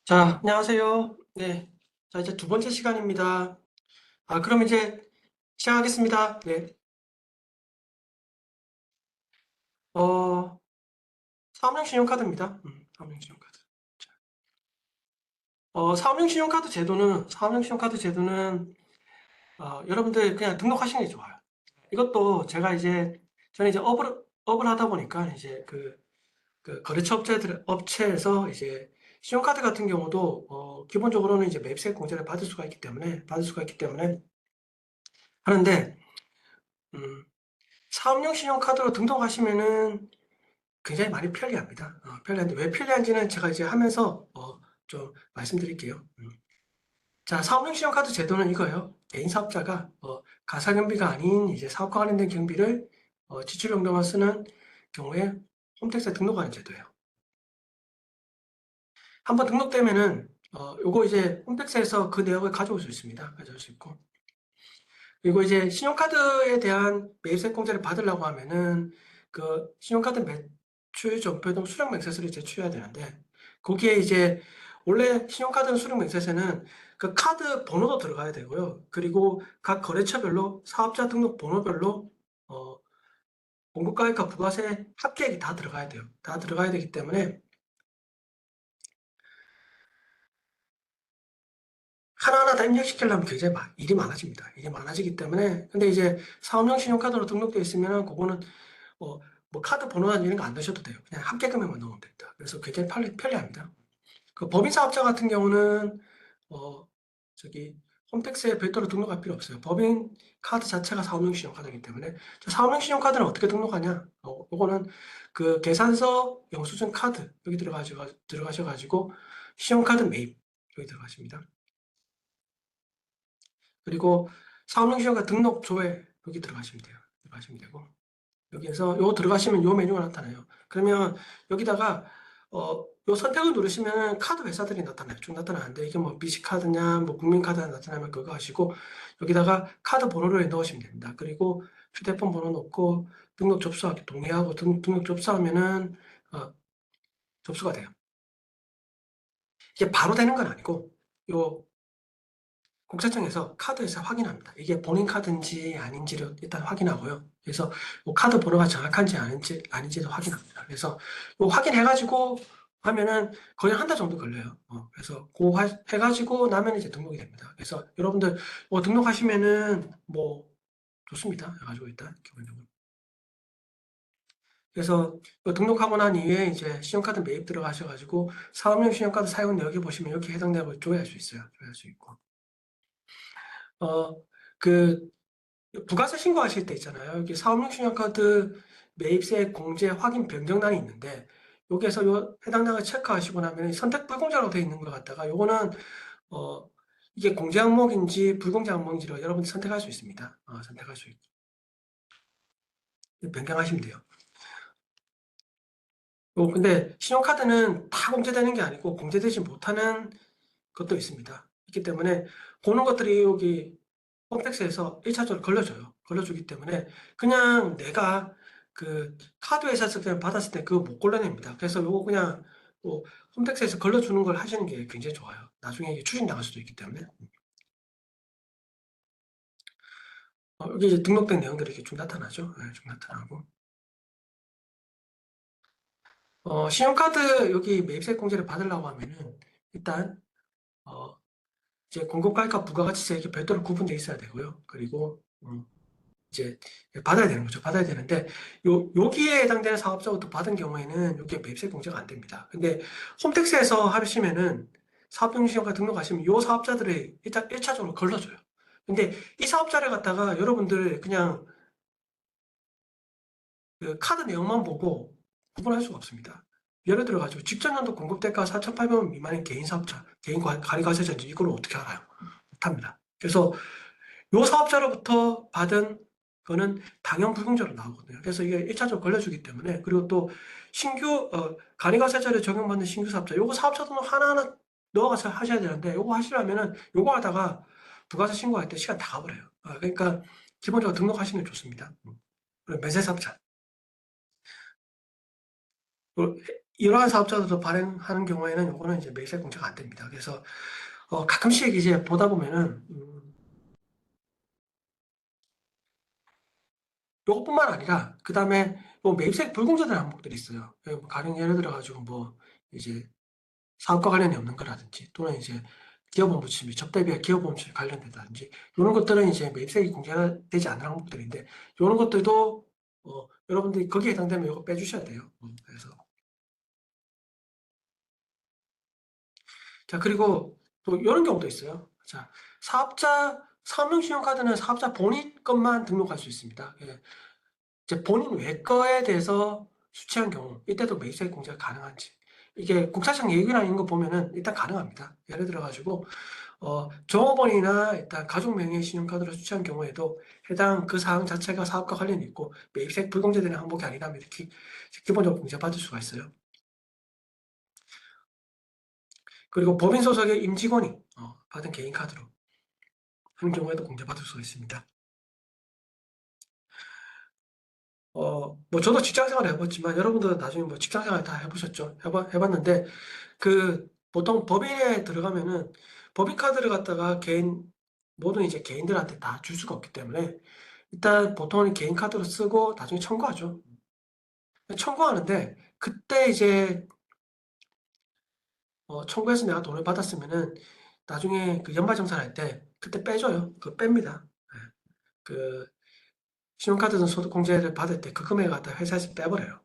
자, 안녕하세요. 네. 자, 이제 두 번째 시간입니다. 그럼 이제 시작하겠습니다. 네. 어, 사업용 신용카드입니다. 사업용 신용카드. 자, 사업용 신용카드 제도는, 여러분들 그냥 등록하시는 게 좋아요. 이것도 저는 이제 업을 하다 보니까 이제 그 거래처 업체에서 이제 신용카드 같은 경우도, 기본적으로는 이제 매입세 공제를 받을 수가 있기 때문에 하는데, 음, 사업용 신용카드로 등록하시면은 굉장히 많이 편리합니다. 편리한데 왜 편리한지는 제가 이제 하면서 좀 말씀드릴게요. 자, 사업용 신용카드 제도는 이거예요. 개인 사업자가 가사 경비가 아닌 이제 사업과 관련된 경비를 지출 용도만 쓰는 경우에 홈택스에 등록하는 제도예요. 한번 등록되면은 요거 이제 홈택스에서 그 내역을 가져올 수 있습니다. 가져올 수 있고. 그리고 이제 신용카드에 대한 매입세 공제를 받으려고 하면은 그 신용카드 매출 전표 등 수령 명세서를 제출해야 되는데 거기에 이제 원래 신용카드 수령 명세서는 그 카드 번호도 들어가야 되고요. 그리고 각 거래처별로 사업자 등록 번호별로 어, 공급가액과 부가세 합계액이 다 들어가야 돼요. 다 들어가야 되기 때문에 하나하나 다 입력시키려면 굉장히 일이 많아집니다. 일이 많아지기 때문에 근데 이제 사업용 신용카드로 등록되어 있으면은 그거는 어, 뭐 카드 번호나 이런 거 안 넣으셔도 돼요. 그냥 합계 금액만 넣으면 됩니다. 그래서 굉장히 편리합니다. 그 법인 사업자 같은 경우는 어, 저기 홈택스에 별도로 등록할 필요 없어요. 법인 카드 자체가 사업용 신용카드이기 때문에 사업용 신용카드는 어떻게 등록하냐? 요거는 그 계산서 영수증 카드 여기 들어가셔가지고 신용카드 매입 여기 들어가십니다. 그리고 사업용 신용카드 등록 조회 여기 들어가시면 돼요. 들어가시면 되고 여기에서 요 들어가시면 요 메뉴가 나타나요. 그러면 여기다가 요 선택을 누르시면 카드 회사들이 나타나요. 쭉 나타나는데 이게 뭐 BC카드냐 뭐 국민카드가 나타나면 그거 하시고 여기다가 카드 번호를 넣으시면 됩니다. 그리고 휴대폰 번호 넣고 등록 접수하기 동의하고 등록 접수하면은 어, 접수가 돼요. 이게 바로 되는 건 아니고 요 공사청에서 카드에서 확인합니다. 이게 본인 카드인지 아닌지를 일단 확인하고요. 그래서 뭐 카드 번호가 정확한지 아닌지도 확인합니다. 그래서 뭐 확인해가지고 하면은 거의 한 달 정도 걸려요. 그래서 해가지고 나면 이제 등록이 됩니다. 그래서 여러분들 뭐 등록하시면은 뭐 좋습니다. 해가지고 일단 기본적으로. 그래서 등록하고 난 이후에 이제 신용카드 매입 들어가셔가지고 사업용 신용카드 사용 내역에 보시면 여기 해당 내역을 조회할 수 있어요. 조회할 수 있고. 어, 그 부가세 신고하실 때 있잖아요. 여기 사업용 신용카드 매입세 공제 확인 변경란이 있는데 여기에서 요 해당 내역을 체크하시고 나면 선택 불공제라고 되어 있는 것 같다가 요거는 어 이게 공제 항목인지 불공제 항목인지를 여러분이 선택할 수 있습니다. 선택할 수 있고 변경하시면 돼요. 근데 신용카드는 다 공제되는 게 아니고 공제되지 못하는 것도 있습니다. 있기 때문에 그런 것들이 여기 홈택스에서 1차적으로 걸려주기 때문에 그냥 내가 그 카드 회사에서 그냥 받았을 때 그거 못 걸러냅니다. 그래서 요거 그냥 뭐 홈택스에서 걸러주는 걸 하시는 게 굉장히 좋아요. 나중에 이게 추징당할 수도 있기 때문에. 여기 이제 등록된 내용들이 이렇게 쭉 나타나죠. 네, 쭉 나타나고. 신용카드 여기 매입세 공제를 받으려고 하면은 일단 어, 이제 공급가액과 부가가치세 이렇게 별도로 구분되어 있어야 되고요. 그리고 이제 받아야 되는 거죠. 받아야 되는데 여기에 해당되는 사업자부터 받은 경우에는 이게 매입세 공제가 안 됩니다. 근데 홈택스에서 하시면은 사업용신용과 등록하시면 이 사업자들이 일단 1차적으로 걸러줘요. 근데 이 사업자를 갖다가 여러분들 그냥 그 카드 내용만 보고 구분할 수가 없습니다. 예를 들어 가지고 직전 연도 공급 대가 4,800원 미만인 개인 사업자, 개인 가리과세자인지 이걸 어떻게 알아요? 못합니다. 그래서 요 사업자로부터 받은 거는 당연 불공제로 나오거든요. 그래서 이게 1차적으로 걸려주기 때문에 그리고 또 신규 간이가세제를 적용받는 신규 사업자 요거 사업자 등록 하나하나 넣어가서 하셔야 되는데 요거 하시려면은 요거 하다가 부가세 신고할 때 시간 다 가버려요. 그러니까 기본적으로 등록하시는 게 좋습니다. 그리고 매세 사업자 이러한 사업자들도 발행하는 경우에는 요거는 이제 매입세 공제가 안 됩니다. 그래서 가끔씩 이제 보다 보면은 요것뿐만 아니라 그 다음에 뭐 매입세 불공제된 항목들이 있어요. 뭐 가령 예를 들어 가지고 뭐 이제 사업과 관련이 없는 거라든지 또는 이제 기업원부 침해, 접대비와 기업원부 침해 관련된다든지 이런 것들은 이제 매입세액이 공제가 되지 않는 항목들인데 이런 것들도 여러분들이 거기에 해당되면 이거 빼주셔야 돼요. 그래서 자 그리고 또 이런 경우도 있어요. 자 사업자 사업용신용카드는 사업자 본인 것만 등록할 수 있습니다. 예. 이제 본인 외 거에 대해서 수취한 경우 이때도 매입세액 공제가 가능한지 이게 국세청 예규랑 이런 거 보면은 일단 가능합니다. 예를 들어 가지고 종업원이나 일단 가족 명의의 신용카드로 수취한 경우에도 해당 그 사항 자체가 사업과 관련이 있고 매입세액 불공제되는 항목이 아니라면 이렇게 기본적으로 공제받을 수가 있어요. 그리고 법인 소속의 임직원이 받은 개인 카드로 하는 경우에도 공제받을 수가 있습니다. 뭐 저도 직장 생활을 해봤지만 여러분들은 나중에 뭐 직장 생활 다 해보셨죠? 해봤는데 그 보통 법인에 들어가면은 법인 카드를 갖다가 모든 이제 개인들한테 다 줄 수가 없기 때문에 일단 보통은 개인 카드로 쓰고 나중에 청구하죠. 청구하는데 그때 이제 청구해서 내가 돈을 받았으면은 나중에 그 연말정산할 때 그때 빼줘요. 그거 뺍니다. 예. 그 신용카드든 소득공제를 받을 때 그 금액을 갖다 회사에서 빼버려요.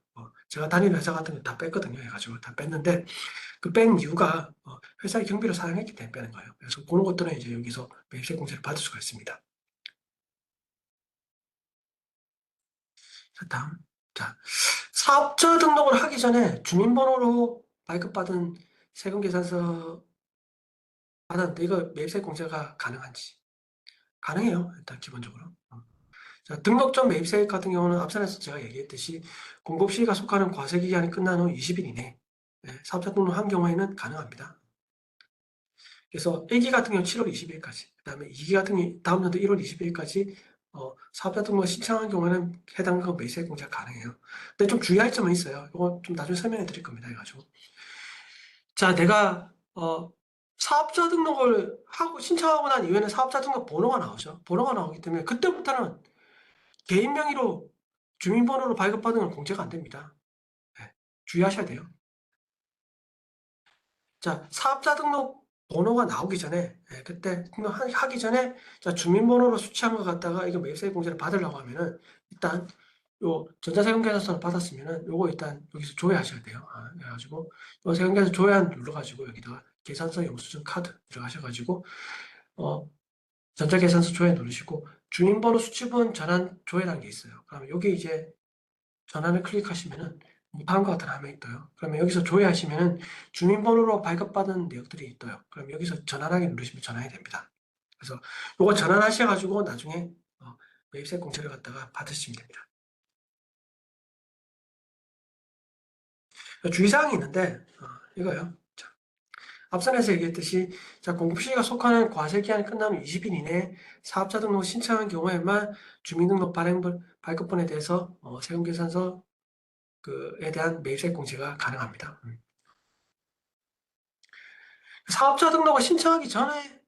제가 다니는 회사 같은 거 다 뺐거든요. 해가지고 다 뺐는데 그 뺀 이유가 회사의 경비를 사용했기 때문에 빼는 거예요. 그래서 그런 것들은 이제 여기서 매입세 공제를 받을 수가 있습니다. 자, 다음. 자, 사업자 등록을 하기 전에 주민번호로 발급받은 세금계산서 받았는데 이거 매입세 공제가 가능한지? 가능해요. 일단 기본적으로. 자, 등록 전 매입세액 같은 경우는 앞선에서 제가 얘기했듯이 공급 시기가 속하는 과세 기간이 끝난 후 20일 이내 사업자 등록한 경우에는 가능합니다. 그래서 1기 같은 경우는 7월 20일까지, 그다음에 2기 같은 경우 다음 연도 1월 20일까지 사업자 등록을 신청한 경우에는 해당 그 매입세액 공제가 가능해요. 근데 좀 주의할 점은 있어요. 이거 좀 나중에 설명해 드릴 겁니다. 해가지고. 자, 내가 사업자 등록을 하고 신청하고 난 이후에는 사업자 등록 번호가 나오죠. 번호가 나오기 때문에 그때부터는 개인 명의로 주민번호로 발급받은 건 공제가 안 됩니다. 네, 주의하셔야 돼요. 자, 사업자 등록 번호가 나오기 전에, 그때 등록하기 전에, 자, 주민번호로 수취한 것 갖다가 이거 매입세 공제를 받으려고 하면은, 일단, 요 전자세금계산서를 받았으면은, 요거 일단 여기서 조회하셔야 돼요. 그래가지고, 요 세금계산 조회한 눌러가지고, 여기다가 계산서 영수증 카드 들어가셔가지고, 어, 전자계산서 조회 누르시고, 주민번호 수취분 전환 조회라는 게 있어요. 그러면 여기 이제 전환을 클릭하시면은 다음과 같은 화면이 떠요. 그러면 여기서 조회하시면은 주민번호로 발급받은 내역들이 떠요. 그럼 여기서 전환하기 누르시면 전환이 됩니다. 그래서 요거 전환하셔가지고 나중에 매입세 공제를 갖다가 받으시면 됩니다. 주의사항이 있는데 이거요. 자, 앞선에서 얘기했듯이 자, 공급시기가 속하는 과세기한이 끝나면 20일 이내에 사업자 등록 신청한 경우에만 주민등록 발급분에 대해서 세금계산서 그에 대한 매입세 공제가 가능합니다. 사업자 등록을 신청하기 전에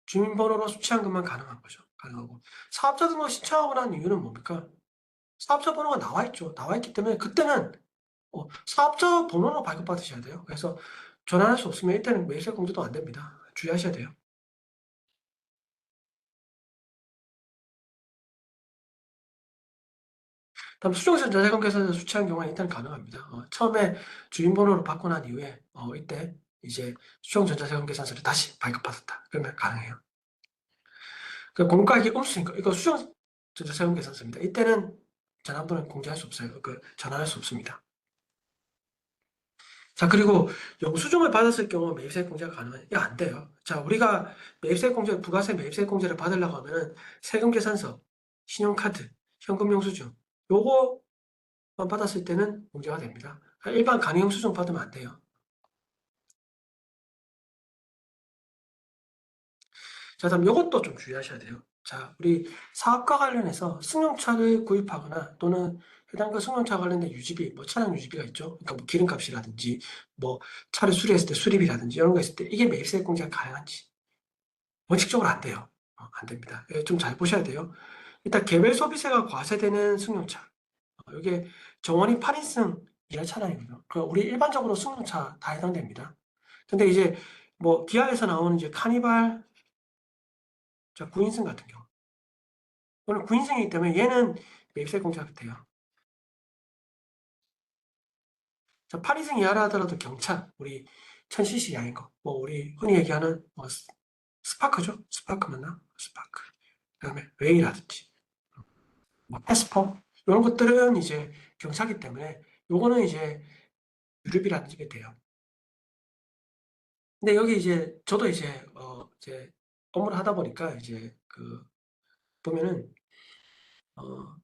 주민번호로 수취한 것만 가능한 거죠. 가능하고. 사업자 등록 신청하고 난 이유는 뭡니까? 사업자 번호가 나와 있죠. 나와 있기 때문에 그때는 사업자 번호로 발급받으셔야 돼요. 그래서 전환할 수 없으면 이때는 매입세 공제도 안 됩니다. 주의하셔야 돼요. 다음 수정세 전자세금계산서 수취한 경우는 일단 가능합니다. 처음에 주민번호를 받고 난 이후에 이때 이제 수정 전자세금계산서를 다시 발급받았다. 그러면 가능해요. 그 공가액이 없으니까 이거 수정 전자세금 계산서입니다. 이때는 전환번호 공제할 수 없어요. 전환할 수 없습니다. 자, 그리고 영수증을 받았을 경우 매입세 공제가 가능한, 이게 안 돼요. 자, 우리가 부가세 매입세 공제를 받으려고 하면은 세금 계산서, 신용카드, 현금 영수증, 요거만 받았을 때는 공제가 됩니다. 일반 간이 영수증 받으면 안 돼요. 자, 다음 요것도 좀 주의하셔야 돼요. 자, 우리 사업과 관련해서 승용차를 구입하거나 또는 해당 그 승용차 관련된 유지비, 뭐 차량 유지비가 있죠. 그러니까 뭐 기름값이라든지 뭐 차를 수리했을 때 수리비라든지 이런 거 있을 때 이게 매입세액 공제가 가능한지 원칙적으로 안 돼요. 안 됩니다. 좀 잘 보셔야 돼요. 일단 개별 소비세가 과세되는 승용차. 이게 정원이 8인승 이하 차량이고요. 우리 일반적으로 승용차 다 해당됩니다. 근데 이제 뭐 기아에서 나오는 이제 카니발 자 9인승 같은 경우 오늘 9인승이기 때문에 얘는 매입세 공제가 돼요. 자 8인승 이하라 하더라도 경차 우리 1000cc 이하인 거. 뭐 우리 흔히 얘기하는 뭐 스파크죠. 스파크 맞나? 스파크. 그다음에 웨이라든지 뭐 패스포 이런 것들은 이제 경차기 때문에 요거는 이제 유류비라든지 게 돼요. 근데 여기 이제 저도 이제 업무를 하다 보니까 이제 그 보면은 어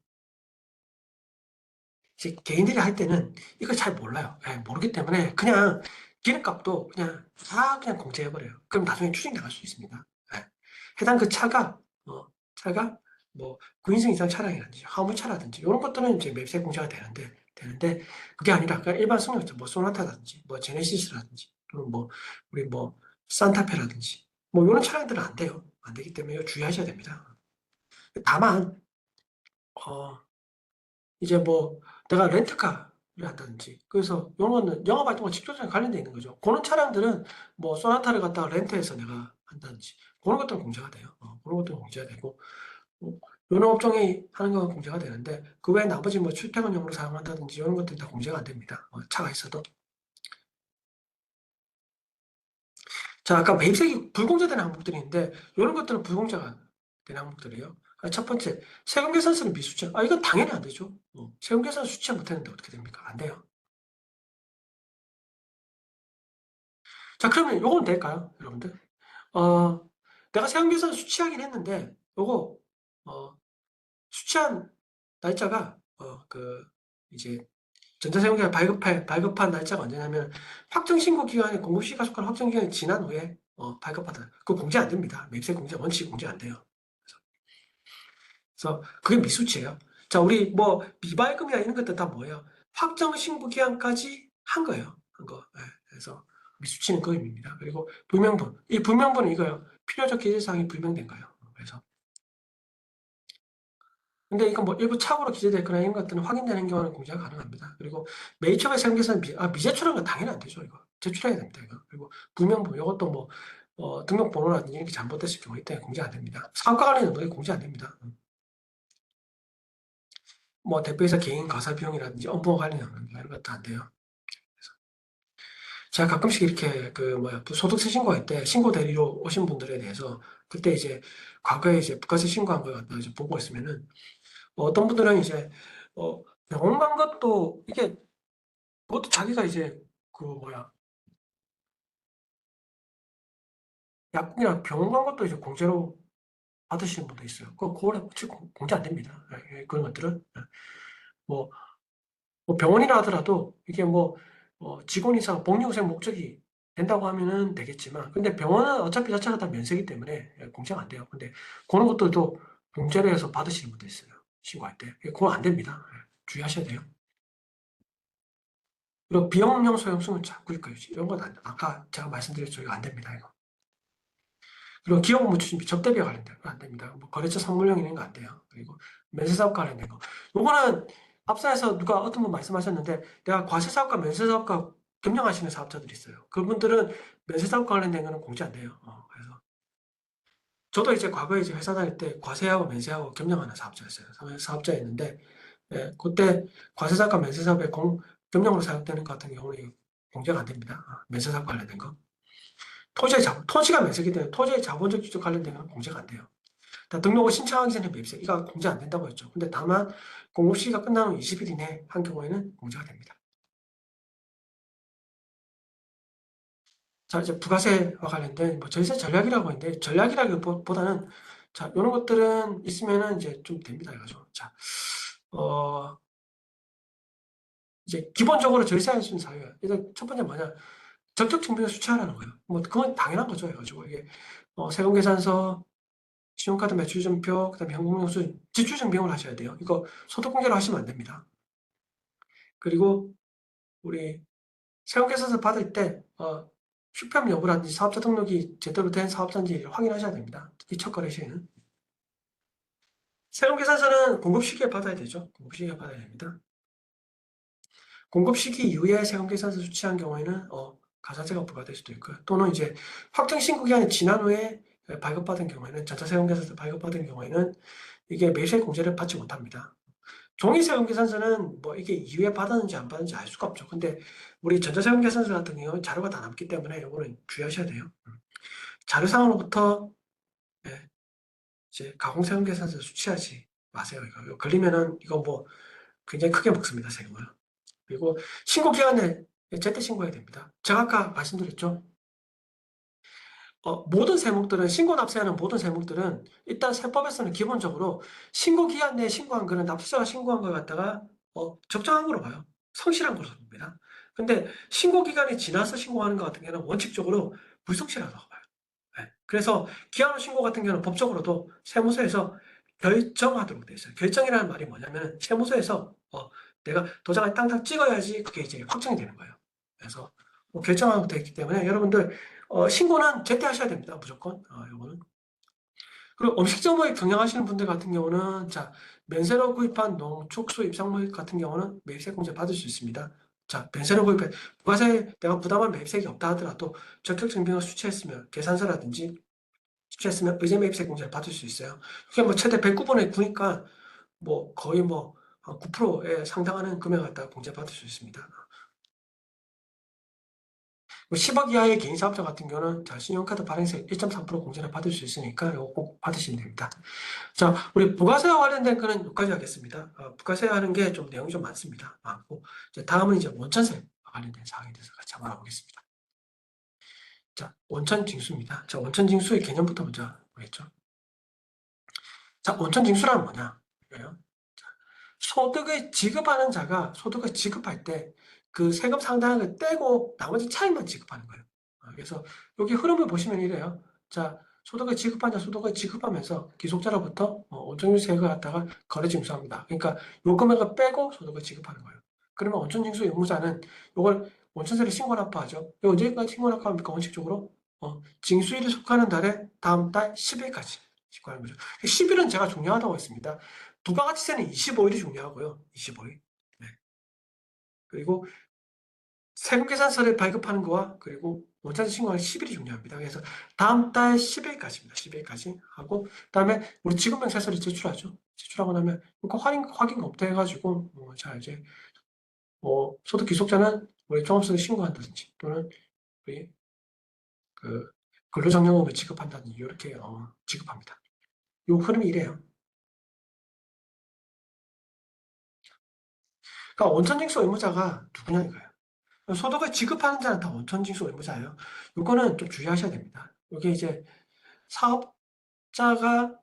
이제 개인들이 할 때는 이걸 잘 몰라요. 예, 모르기 때문에 그냥 기름값도 그냥 공제해 버려요. 그럼 나중에 추징 나갈 수 있습니다. 예. 해당 그 차가 뭐 9인승 이상 차량이라든지 화물차라든지 이런 것들은 이제 매입세 공제가 되는데 그게 아니라 그냥 일반 승용차 뭐 소나타라든지 뭐 제네시스라든지 또는 뭐 우리 뭐 산타페라든지 뭐 이런 차량들은 안 돼요. 안 되기 때문에 이거 주의하셔야 됩니다. 다만 어 이제 뭐 내가 렌트카를 한다든지 그래서 이런 거는 영업활동과 직접적인 관련돼 있는 거죠. 그런 차량들은 뭐 소나타를 갖다가 렌트해서 내가 한다든지 그런 것들은 공제가 돼요. 그런 것들은 공제가 되고 이런 업종이 하는 건 공제가 되는데 그 외에 나머지 뭐 출퇴근용으로 사용한다든지 이런 것들은 다 공제가 안 됩니다. 차가 있어도. 자, 아까 매입세액이 불공제되는 항목들이 있는데 이런 것들은 불공제가 되는 항목들이에요. 첫 번째, 세금계산서는 미수채. 이건 당연히 안 되죠. 세금계산 수취 못했는데 어떻게 됩니까? 안 돼요. 자, 그러면 요거는 될까요, 여러분들? 어, 내가 세금계산 수취하긴 했는데 요거 어, 수취한 날짜가 이제 전자세금계산 발급한 날짜가 언제냐면 확정신고 기간에 공급시가속한 확정 기간이 지난 후에 발급하다. 그거 공제 안 됩니다. 매입세 공제 원칙 공제 안 돼요. 그래서 그게 미수치예요. 자, 우리 뭐 미발급이나 이런 것들 다 뭐예요? 확정 신고 기한까지 한 거예요. 한 거. 예, 그래서 미수치는 그 의미입니다. 그리고 불명분. 이 불명분은 이거예요. 필요적 기재사항이 불명된 거예요. 그래서 근데 이거 뭐 일부 착오로 기재됐거나 이런 것들은 확인되는 경우는 공제가 가능합니다. 그리고 매입처가 세금계산 미제출한 건 당연히 안 되죠. 이거 제출해야 됩니다. 이거 그리고 불명분 이것도 뭐 등록번호라든지 이렇게 잘못됐을 경우에 때문에 공제 안 됩니다. 사업가 관련된 거 공제 안 됩니다. 뭐 대표이사 개인 가사 비용이라든지 업무 관련 이런 것도 안 돼요. 제가 가끔씩 이렇게 소득세 신고할 때 신고 대리로 오신 분들에 대해서 그때 이제 과거에 이제 부가세 신고한 걸 갖다 이제 보고 있으면은 어떤 분들은 이제 병원 간 것도 이게 그것도 자기가 이제 약국이나 병원 간 것도 이제 공제로 받으시는 분도 있어요. 그거는 공제 안 됩니다. 그런 것들은 뭐 병원이라 하더라도 이게 직원 이상 복리후생 목적이 된다고 하면은 되겠지만 근데 병원은 어차피 자체가 다 면세기 때문에 공제가 안 돼요. 근데 그런 것들도 공제를 해서 받으시는 분도 있어요. 신고할 때. 그건 안 됩니다. 주의하셔야 돼요. 그리고 비용용 소형 승용차 구입가유지 이런 건 아까 제가 말씀드렸죠. 이거 안 됩니다. 이거. 그리고 기업 업무 추진비 접대비와 관련된 거 안 됩니다. 뭐 거래처 선물용 이런 거 안 돼요. 그리고 면세사업과 관련된 거. 요거는 앞서에서 누가 어떤 분 말씀하셨는데 내가 과세사업과 면세사업과 겸용하시는 사업자들이 있어요. 그분들은 면세사업과 관련된 거는 공제 안 돼요. 그래서 저도 이제 과거에 이제 회사 다닐 때 과세하고 면세하고 겸용하는 사업자였어요. 사업자였는데 그때 과세사업과 면세사업에 겸용으로 사용되는 것 같은 경우는 공제가 안 됩니다. 면세사업 관련된 거. 토지가 면세기 때문에 토지의 자본적 지적 관련된 건 공제가 안 돼요. 등록을 신청하기 전에 매입세, 이거 공제 안 된다고 했죠. 근데 다만 공급 시기가 끝나는 20일 이내 한 경우에는 공제가 됩니다. 자, 이제 부가세와 관련된 절세 전략이라고 했는데 전략이라기보다는 자, 이런 것들은 있으면은 이제 좀 됩니다. 이거죠. 자, 이제 기본적으로 절세할 수 있는 사유예요. 일단 첫 번째 뭐냐? 적격 증빙을 수취하라는 거예요. 뭐 그건 당연한 거죠. 해가지고 이게 세금계산서, 신용카드 매출증표, 그다음에 현금영수 지출증빙을 하셔야 돼요. 이거 소득공개로 하시면 안 됩니다. 그리고 우리 세금계산서 받을 때 휴평 여부라든지 사업자 등록이 제대로 된 사업자인지 확인하셔야 됩니다. 특히 첫 거래 시에는. 세금계산서는 공급 시기에 받아야 되죠. 공급 시기에 받아야 됩니다. 공급 시기 이후에 세금계산서 수취한 경우에는 가산세가 부과될 수도 있고요. 또는 이제 확정 신고 기한이 지난 후에 발급받은 경우에는 전자세금계산서 발급받은 경우에는 이게 매수세 공제를 받지 못합니다. 종이세금계산서는 뭐 이게 이후에 받았는지 안 받았는지 알 수가 없죠. 근데 우리 전자세금계산서 같은 경우는 자료가 다 남기 때문에 이거는 주의하셔야 돼요. 자료상으로부터 이제 가공세금계산서 수취하지 마세요. 이거 걸리면은 이거 뭐 굉장히 크게 먹습니다, 세금을. 그리고 신고 기한에 제때 신고해야 됩니다. 제가 아까 말씀드렸죠. 모든 세목들은 신고 납세하는 모든 세목들은 일단 세법에서는 기본적으로 신고 기한 내에 신고한 거는 납세자가 신고한 걸 갖다가 적정한 거로 봐요. 성실한 걸로 봅니다. 근데 신고 기간이 지나서 신고하는 것 같은 경우는 원칙적으로 불성실하다고 봐요. 네. 그래서 기한후 신고 같은 경우는 법적으로도 세무서에서 결정하도록 돼 있어요. 결정이라는 말이 뭐냐면 세무서에서 내가 도장을 땅땅 찍어야지 그게 이제 확정이 되는 거예요. 그래서 결정하고 되어 있기 때문에 여러분들 신고는 제때 하셔야 됩니다. 무조건. 요거는. 그리고 음식점을 경영하시는 분들 같은 경우는 자 면세로 구입한 농축수 입상물 같은 경우는 매입세 공제 받을 수 있습니다. 자 면세로 구입해 부가세 내가 부담한 매입세액이 없다 하더라도 적격 증빙을 수취했으면 계산서라든지 수취했으면 의제 매입세 공제를 받을 수 있어요. 그게 뭐 최대 109번의 구니까 뭐 거의 뭐 9%에 상당하는 금액을 갖다가 공제 받을 수 있습니다. 10억 이하의 개인 사업자 같은 경우는 자, 신용카드 발행세 1.3% 공제를 받을 수 있으니까 이거 꼭 받으시면 됩니다. 자, 우리 부가세와 관련된 거는 여기까지 하겠습니다. 부가세 하는 게 좀 내용이 좀 많습니다. 많고, 이제 다음은 이제 원천세 관련된 사항에 대해서 같이 한번 알아보겠습니다. 자, 원천징수입니다. 자, 원천징수의 개념부터 먼저 보겠죠. 자, 원천징수란 뭐냐? 이거요. 소득을 지급하는 자가 소득을 지급할 때 그 세금 상당을 떼고 나머지 차익만 지급하는 거예요. 그래서 여기 흐름을 보시면 이래요. 자, 소득을 지급한 자 소득을 지급하면서 기속자로부터 원천징수세액을 갖다가 거래징수합니다. 그러니까 요 금액을 빼고 소득을 지급하는 거예요. 그러면 원천징수 의무자는 요걸 원천세를 신고납부하죠. 요 언제까지 신고납부합니까? 원칙적으로 징수일이 속하는 달에 다음 달 10일까지 신고하는 거죠. 10일은 제가 중요하다고 했습니다. 부가가치세는 25일이 중요하고요. 25일. 네. 그리고 세금계산서를 발급하는 거와 그리고 원자재 신고하는 10일이 중요합니다. 그래서 다음 달 10일까지입니다. 10일까지 하고 그다음에 우리 지급명세서를 제출하죠. 제출하고 나면 이거 확인 검토해가지고 자 이제 소득 기속자는 우리 종합소득 신고한다든지 또는 우리 그 근로장려금을 지급한다든지 이렇게 지급합니다. 이 흐름이 이래요. 그러니까 원천징수 의무자가 누구냐 이거예요. 소득을 지급하는 자는 다 원천징수 의무자예요. 이거는 좀 주의하셔야 됩니다. 이게 이제 사업자가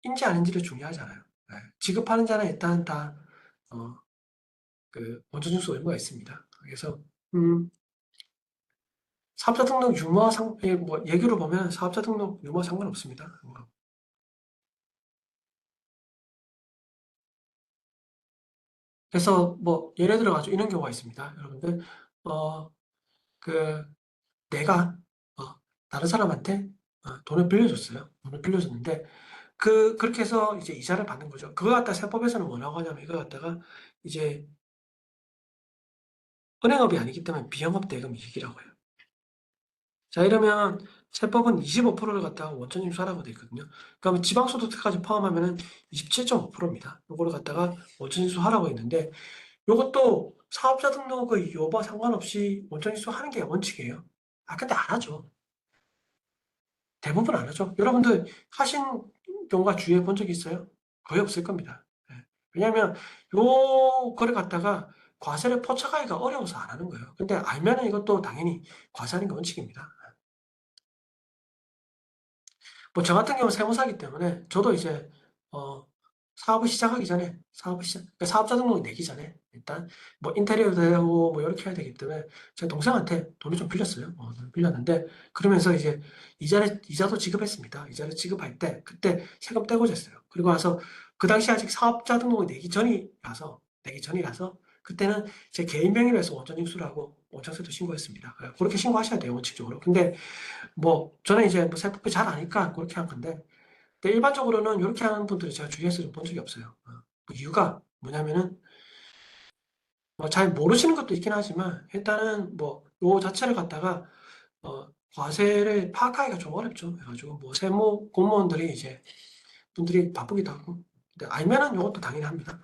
인지 아닌지를 중요하잖아요. 네. 지급하는 자는 일단 다 원천징수 의무가 있습니다. 그래서 사업자 등록 유무와 뭐 얘기로 보면 사업자 등록 유무와 상관없습니다. 그래서 뭐 예를 들어 가지고 이런 경우가 있습니다. 여러분들 어, 그 내가 다른 사람한테 돈을 빌려줬어요. 돈을 빌려줬는데 그렇게 해서 이제 이자를 받는 거죠. 그거 갖다 세법에서는 뭐라고 하냐면 이거 갖다가 이제 은행업이 아니기 때문에 비영업 대금 이익이라고 해요. 자, 이러면 세법은 25%를 갖다가 원천징수하라고 되어 있거든요. 그러면 지방소득세까지 포함하면은 27.5%입니다. 요거를 갖다가 원천징수하라고 했는데 요것도 사업자 등록의 여부와 상관없이 원천징수하는 게 원칙이에요. 근데 안 하죠. 대부분 안 하죠. 여러분들 하신 경우가 주위에 본 적 있어요? 거의 없을 겁니다. 예. 왜냐하면 요 거를 갖다가 과세를 포착하기가 어려워서 안 하는 거예요. 근데 알면은 이것도 당연히 과세하는 게 원칙입니다. 뭐 저 같은 경우는 세무사기 때문에 저도 이제 어, 사업을 시작하기 전에, 그러니까 사업자 등록을 내기 전에, 일단, 뭐, 인테리어도 하고, 뭐, 이렇게 해야 되기 때문에, 제 동생한테 돈을 좀 빌렸어요. 돈을 빌렸는데, 그러면서 이제, 이자도 지급했습니다. 이자를 지급할 때, 그때 세금 떼고 졌어요. 그리고 와서, 그 당시 아직 사업자 등록을 내기 전이라서, 그때는 제 개인 명의로 해서 원천징수를 하고, 원천세도 신고했습니다. 그렇게 신고하셔야 돼요, 원칙적으로. 근데, 뭐, 저는 이제 뭐 세법을 잘 아니까 그렇게 한 건데, 근데 일반적으로는 이렇게 하는 분들을 제가 주위에서 좀 본 적이 없어요. 그 이유가 뭐냐면은 뭐 잘 모르시는 것도 있긴 하지만 일단은 뭐 요 자체를 갖다가 과세를 파악하기가 좀 어렵죠. 그래가지고 뭐 세무 공무원들이 이제 분들이 바쁘기도 하고 근데 알면은 이것도 당연히 합니다.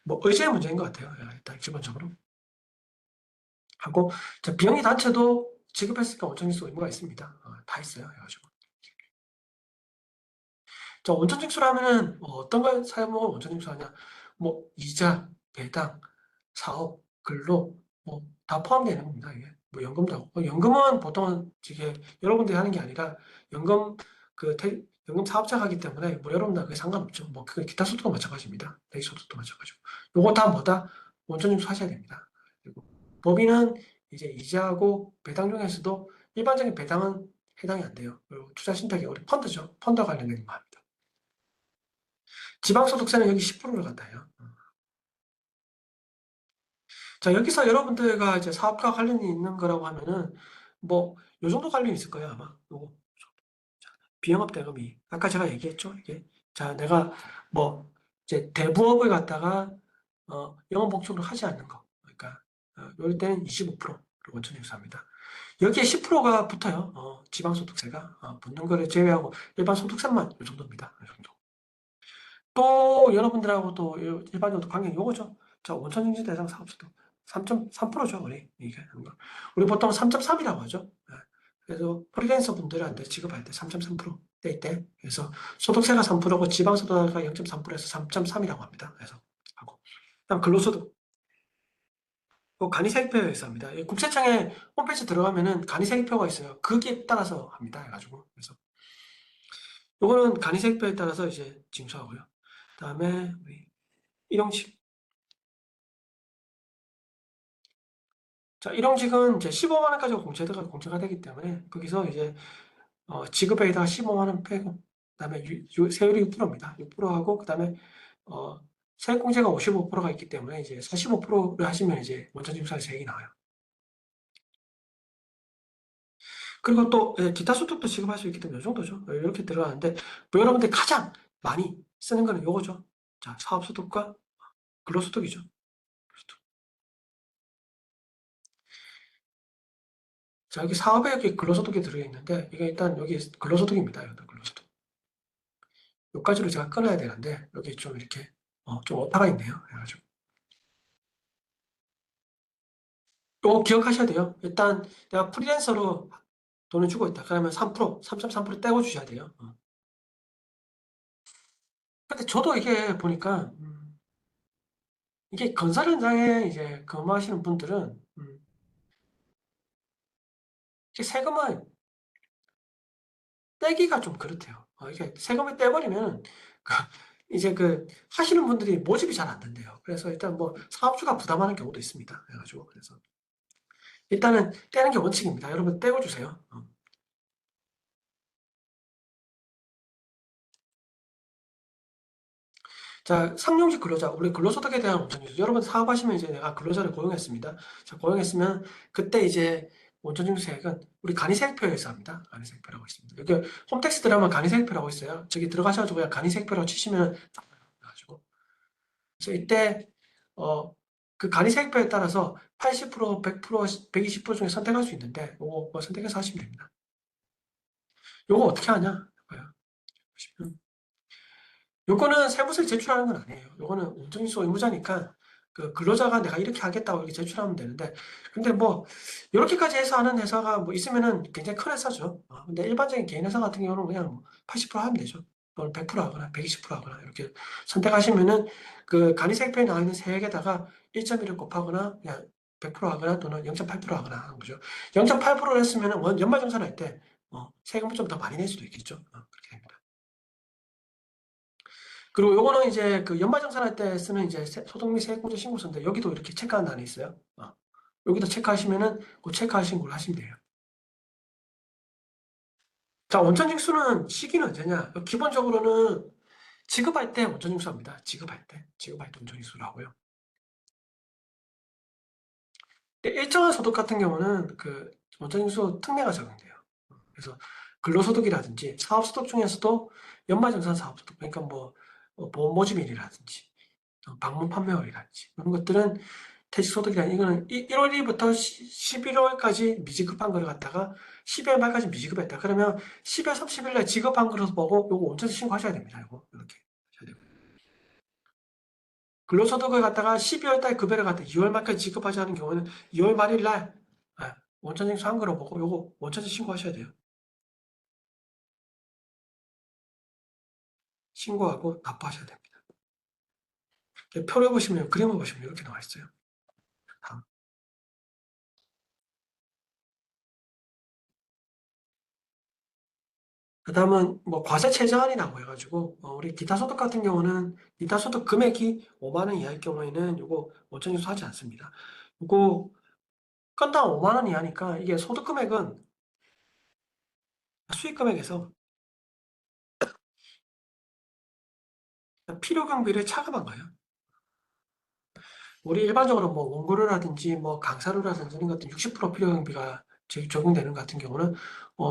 뭐 의지의 문제인 것 같아요. 일단 기본적으로 하고 비영리 단체도 지급했으니까 원천징수 의무가 있습니다. 다 있어요. 그래가지고 자, 원천 징수라면은 뭐 어떤 걸 사용하면 원천 징수하냐? 뭐 이자, 배당, 사업, 근로 뭐 다 포함되는 겁니다. 이게 뭐 연금도 하고 연금은 보통은 이게 여러분들이 하는 게 아니라 연금 연금 사업자가 하기 때문에 뭐 여러분들 그게 상관없죠. 뭐 그 기타 소득도 마찬가지입니다. 대기 소득도 마찬가지고 요거 다 뭐다 원천 징수 하셔야 됩니다. 그리고 법인은 이제 이자하고 배당 중에서도 일반적인 배당은 해당이 안 돼요. 그리고 투자 신탁이 우리 펀드죠. 펀드와 관련된 거 합니다. 지방소득세는 여기 10%를 갖다 해요. 자, 여기서 여러분들과 이제 사업과 관련이 있는 거라고 하면은, 뭐, 요 정도 관련이 있을 거예요, 아마. 요거. 비영업 대금이. 아까 제가 얘기했죠, 이게. 자, 내가 뭐, 이제 대부업을 갖다가, 영업 목적으로 하지 않는 거. 그러니까, 요럴 때는 25%를 원천징수합니다. 여기에 10%가 붙어요, 지방소득세가. 붙는 거를 제외하고 일반 소득세만 요 정도입니다. 요 정도. 또 여러분들하고 또 일반적으로 관계는 요거죠. 자, 원천징수 대상 사업소득 3.3%죠, 우리. 이게 하는 거. 우리 보통 3.3이라고 하죠. 그래서 프리랜서 분들한테 지급할 때 3.3%대 때. 그래서 소득세가 3%고 지방소득세가 0.3%에서 3.3이라고 합니다. 그래서 하고. 그다음 근로소득. 간이세입표에 있습니다. 국세청에 홈페이지 들어가면은 간이세입표가 있어요. 거기에 따라서 합니다. 해가지고. 그래서 요거는 간이세입표에 따라서 이제 징수하고요. 그다음에 우리 일용직. 자, 일용직은 이제 15만 원까지가 공제가 되기 때문에 거기서 이제 지급에다가 15만 원 빼고 그다음에 세율이 6%입니다. 6%하고 그다음에 어, 세액공제가 55%가 있기 때문에 이제 45%를 하시면 이제 원천징수세액이 나와요. 그리고 또 기타 소득도 지급할 수 있기 때문에 이 정도죠. 이렇게 들어가는데 뭐 여러분들 가장 많이 쓰는 거는 요거죠. 자, 사업소득과 근로소득이죠. 자, 여기 사업에 여기 근로소득이 들어있는데 이게 일단 여기 근로소득입니다. 여기 근로소득. 여기까지로 제가 끊어야 되는데 여기 좀 이렇게 좀 오타가 있네요. 그래가지고 요거 기억하셔야 돼요. 일단 내가 프리랜서로 돈을 주고 있다. 그러면 3%, 3.3% 떼고 주셔야 돼요. 근데 저도 이게 보니까 이게 건설 현장에 이제 근무하시는 분들은 이게 세금을 떼기가 좀 그렇대요. 이게 세금을 떼버리면 그 이제 하시는 분들이 모집이 잘 안 된대요. 그래서 일단 뭐 사업주가 부담하는 경우도 있습니다. 그래가지고 그래서 일단은 떼는 게 원칙입니다. 여러분 떼고 주세요. 자, 상용직 근로자, 우리 근로소득에 대한 원천징수. 여러분 사업하시면 이제 내가 근로자를 고용했습니다. 자, 고용했으면 그때 이제 원천징수세액은 우리 간이세액표에서 합니다. 간이세액표라고 있습니다. 여기 홈택스 들어가면 간이세액표라고 있어요. 저기 들어가셔가지고 그냥 간이세액표라고 치시면 딱 나와가지고. 그래서 이때 그 간이세액표에 따라서 80%, 100%, 120% 중에 선택할 수 있는데 요거 뭐 선택해서 하시면 됩니다. 요거 어떻게 하냐? 보시면 요거는 세무서에 제출하는 건 아니에요. 요거는 운전인수 의무자니까 그 근로자가 내가 이렇게 하겠다고 이렇게 제출하면 되는데 근데 뭐 이렇게까지 해서 하는 회사가 뭐 있으면은 굉장히 큰 회사죠. 근데 일반적인 개인 회사 같은 경우는 그냥 뭐 80% 하면 되죠. 또는 100% 하거나 120% 하거나 이렇게 선택하시면은 그 간이세액표에 나와 있는 세액에다가 1.1을 곱하거나 그냥 100% 하거나 또는 0.8% 하거나 하는 거죠. 0.8%를 했으면은 연말정산할 때 세금을 좀 더 많이 낼 수도 있겠죠. 그렇게 됩니다. 그리고 요거는 이제 그 연말정산할 때 쓰는 이제 소득 및 세액공제 신고서인데 여기도 이렇게 체크하는 단이 있어요. 여기도 체크하시면은 그 체크하신 걸 하시면 돼요. 자, 원천징수는 시기는 언제냐? 기본적으로는 지급할 때 원천징수합니다. 지급할 때 원천징수를 하고요. 일정한 소득 같은 경우는 그 원천징수 특례가 적용돼요. 그래서 근로소득이라든지 사업소득 중에서도 연말정산 사업소득, 그러니까 뭐 보험 모집일이라든지 방문 판매월이라든지 이런 것들은 퇴직소득이 아니라 이거는 1월 1일부터 11월까지 미지급한 거를 갖다가 12월 말까지 미지급했다. 그러면 12월 30일 날 지급한 거로 보고 요거 원천징수 신고하셔야 됩니다. 이거 이렇게 하셔야 되고. 근로소득을 갖다가 12월 달 급여를 갖다 2월 말까지 지급하지 않은 경우는 2월 말일 날 원천징수 한 거로 보고 요거 원천징수 신고하셔야 돼요. 신고하고 납부하셔야 됩니다. 표를 보시면 그림을 보시면 이렇게 나와 있어요. 다음. 그다음은 뭐 과세 최저한이라고 해가지고 우리 기타 소득 같은 경우는 기타 소득 금액이 5만 원 이하일 경우에는 요거 원천징수 하지 않습니다. 요거 건당 5만 원 이하니까 이게 소득 금액은 수익 금액에서 필요 경비를 차감한 거예요. 우리 일반적으로 뭐 원고료라든지 뭐 강사료라든지 이런 것들 60% 필요 경비가 적용되는 것 같은 경우는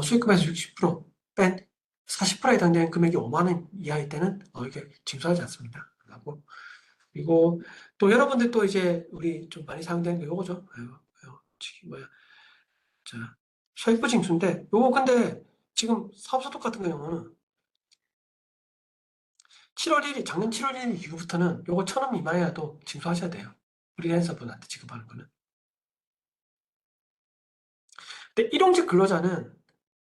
수익금에서 60%뺀 40%에 해당되는 금액이 5만 원 이하일 때는 이게 징수하지 않습니다. 하고 그리고 또 여러분들 또 이제 우리 좀 많이 사용되는 게 요거죠. 저기 뭐야, 자 소액부 징수인데 요거 근데 지금 사업소득 같은 경우는 7월 1일 작년 7월 1일 이후부터는 요거 1,000원 미만이라도 징수하셔야 돼요. 프리랜서분한테 지급하는 거는. 근데 일용직 근로자는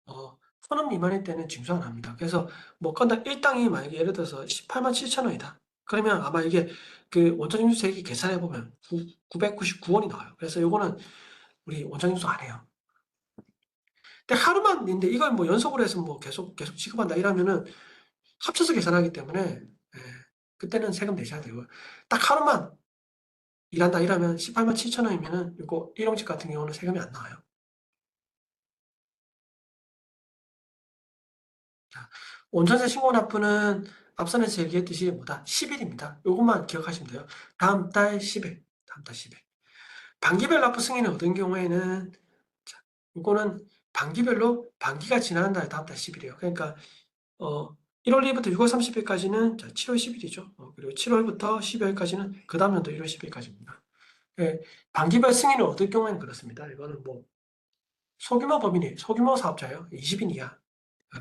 1,000원 미만일 때는 징수 안 합니다. 그래서 뭐 건당 일당이 만약에 예를 들어서 18만 7천 원이다. 그러면 아마 이게 그 원천징수세액이 계산해 보면 999원이 나와요. 그래서 요거는 우리 원천징수 안 해요. 근데 하루만인데 이걸 뭐 연속으로 해서 뭐 계속 지급한다 이러면은 합쳐서 계산하기 때문에 그때는 세금 내셔야 되고 딱 하루만 일한다 이러면 18만 7천 원이면은 이거 일용직 같은 경우는 세금이 안 나와요. 자, 원천세 신고 납부는 앞선에서 얘기했듯이 뭐다? 10일입니다. 요것만 기억하시면 돼요. 다음 달 10일. 다음 달 10일. 반기별 납부 승인을 얻은 경우에는 자, 요거는 반기별로 반기가 지나는 날 다음 달 10일이에요. 그러니까 1월 1일부터 6월 30일까지는 7월 10일이죠. 그리고 7월부터 12월까지는 그 다음 연도 1월 10일까지입니다. 예, 반기별 승인을 얻을 경우에는 그렇습니다. 이거는 뭐 소규모 법인이 소규모 사업자예요. 20인 이하.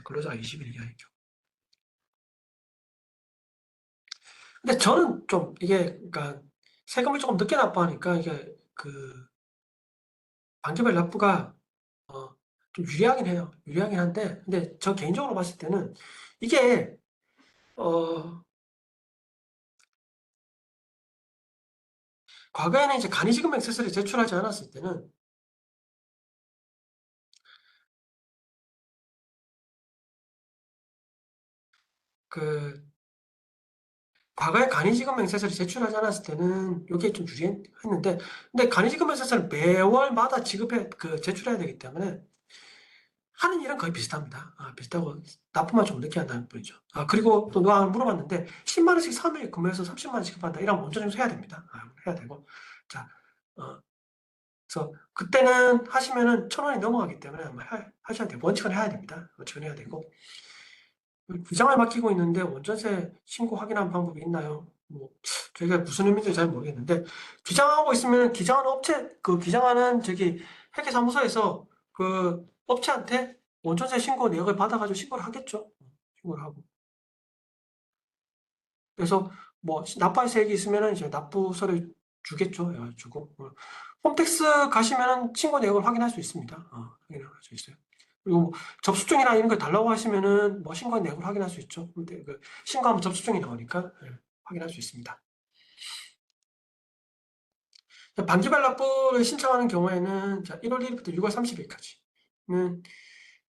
근로자가 20인 이하인 경우. 근데 저는 좀 이게 그러니까 세금을 조금 늦게 납부하니까 이게 그 반기별 납부가 좀 유리하긴 해요. 유리하긴 한데 근데 저 개인적으로 봤을 때는 이게 어 과거에는 이제 간이지급 액세서리 제출하지 않았을 때는 그 과거에 간이지급 액세서리 제출하지 않았을 때는 이게 좀 유리했는데 근데 간이지급 액세서리를 매월마다 지급해 제출해야 되기 때문에 하는 일은 거의 비슷합니다. 비슷하고 납부만 좀 늦게 한다는 뿐이죠. 그리고 또 누가 물어봤는데 10만 원씩 3일 근무해서 30만 원 지급한다. 이러면 원천징수 해야 됩니다. 해야 되고. 자, 어, 그래서 그때는 하시면은 1,000원이 넘어가기 때문에 아마 하셔야 돼요. 원칙은 해야 됩니다. 원칙은 해야 되고. 부장을 맡기고 있는데 원전세 신고 확인하는 방법이 있나요? 뭐 저희가 무슨 의미인지 잘 모르겠는데 기장하고 있으면 기장하는 업체 그 기장하는 저기 회계사무소에서 그 업체한테 원전세 신고 내역을 받아가지고 신고를 하겠죠. 신고를 하고 그래서 뭐 납부세액이 있으면은 이제 납부서를 주겠죠. 주고 홈택스 가시면은 신고 내역을 확인할 수 있습니다. 확인할 수 있어요. 그리고 뭐 접수증이나 이런 걸 달라고 하시면은 뭐 신고 내역을 확인할 수 있죠. 근데 그 신고하면 접수증이 나오니까 확인할 수 있습니다. 반기별 납부를 신청하는 경우에는 1월 1일부터 6월 30일까지는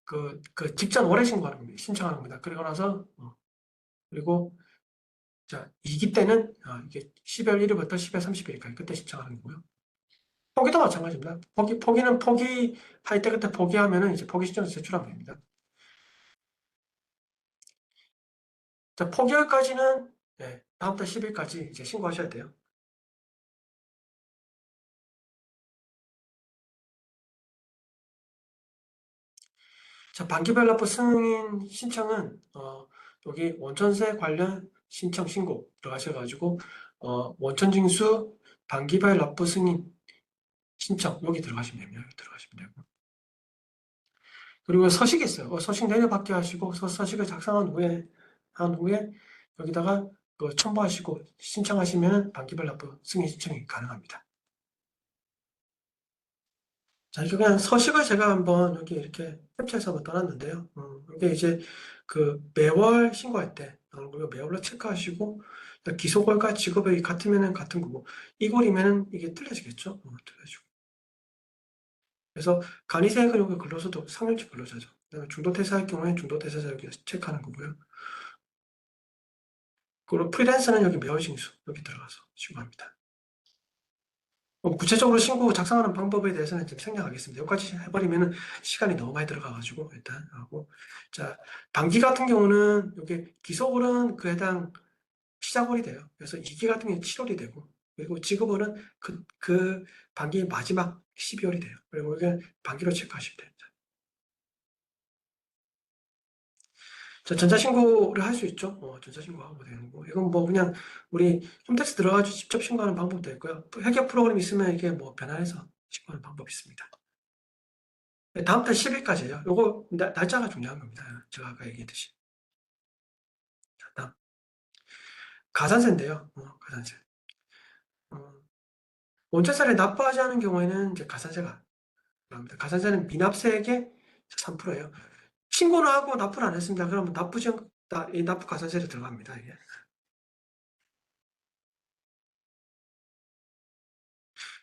그 직전 월에 신청하는 겁니다. 그리고 나서 그리고 자, 2기 때는 이게 12월 1일부터 12월 30일까지 그때 신청하는 거고요. 포기도 마찬가지입니다. 포기는 포기할 때 그때 포기하면은 이제 포기 신청서 제출하면 됩니다. 자, 포기일까지는 네, 다음 달 10일까지 이제 신고하셔야 돼요. 자, 반기별 납부 승인 신청은 여기 원천세 관련 신청 신고 들어가셔가지고 원천징수 반기별 납부 승인 신청 여기 들어가시면 됩니다. 여기 들어가시면 되고 그리고 서식이 있어요. 서식 내려받게 하시고 서식을 작성한 후에 여기다가 그 첨부하시고 신청하시면 반기별 납부 승인 신청이 가능합니다. 자, 이거 그냥 서식을 제가 한번 여기 이렇게 캡처해서 한번 떠났는데요. 이게 이제 그 매월 신고할 때, 그리고 매월로 체크하시고, 기소월과 직업이 같으면은 같은 거고, 이골이면은 이게 틀려지겠죠? 틀려지고. 그래서 간이세액은 여기 근로소득, 상용직 근로자죠. 그다음에 중도퇴사할 경우에 중도퇴사자 여기 체크하는 거고요. 그리고 프리랜서는 여기 매월징수, 여기 들어가서 신고합니다. 구체적으로 신고 작성하는 방법에 대해서는 좀 생략하겠습니다. 여기까지 해버리면 시간이 너무 많이 들어가가지고 일단 하고 자 단기 같은 경우는 여기 기소월은 그 해당 시작월이 돼요. 그래서 2기 같은 경우는 7월이 되고 그리고 지급월은 그 반기 마지막 12월이 돼요. 그리고 이게 반기로 체크하시면 됩니다. 자, 전자신고를 할 수 있죠. 전자신고하고 되는 거. 이건 뭐 그냥 우리 홈택스 들어가서 직접 신고하는 방법도 있고요. 해결 프로그램 있으면 이게 뭐 변환해서 신고하는 방법이 있습니다. 네, 다음 달 10일까지예요. 요거 날짜가 중요한 겁니다. 제가 아까 얘기했듯이. 자, 다음 가산세인데요. 가산세. 어, 원천세를 납부하지 않은 경우에는 이제 가산세가 나옵니다. 가산세는 미납세액의 3%예요. 신고는 하고 납부를 안 했습니다. 그러면 이 납부 가산세로 들어갑니다. 이게.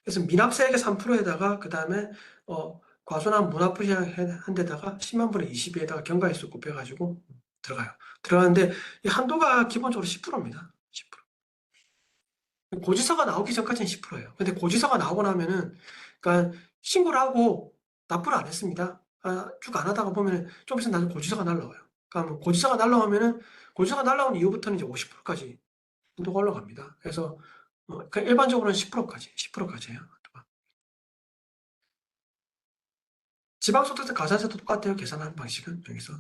그래서 미납세액의 3%에다가 그 다음에 과소납 무납부한 데다가 10만 분의 20에다가 경과일수 곱해가지고 들어가요. 들어가는데 이 한도가 기본적으로 10%입니다. 10%. 고지서가 나오기 전까지는 10%예요. 근데 고지서가 나오고 나면은, 그러니까 신고를 하고 납부를 안 했습니다. 쭉 안 하다가 보면 좀 있으면 나중에 고지서가 날라와요. 그러니까 뭐 고지서가 날라오면은, 고지서가 날라온 이후부터는 이제 50%까지 한도가 올라갑니다. 그래서, 그러니까 일반적으로는 10%까지예요. 지방소득세 가산세도 똑같아요. 계산하는 방식은 여기서.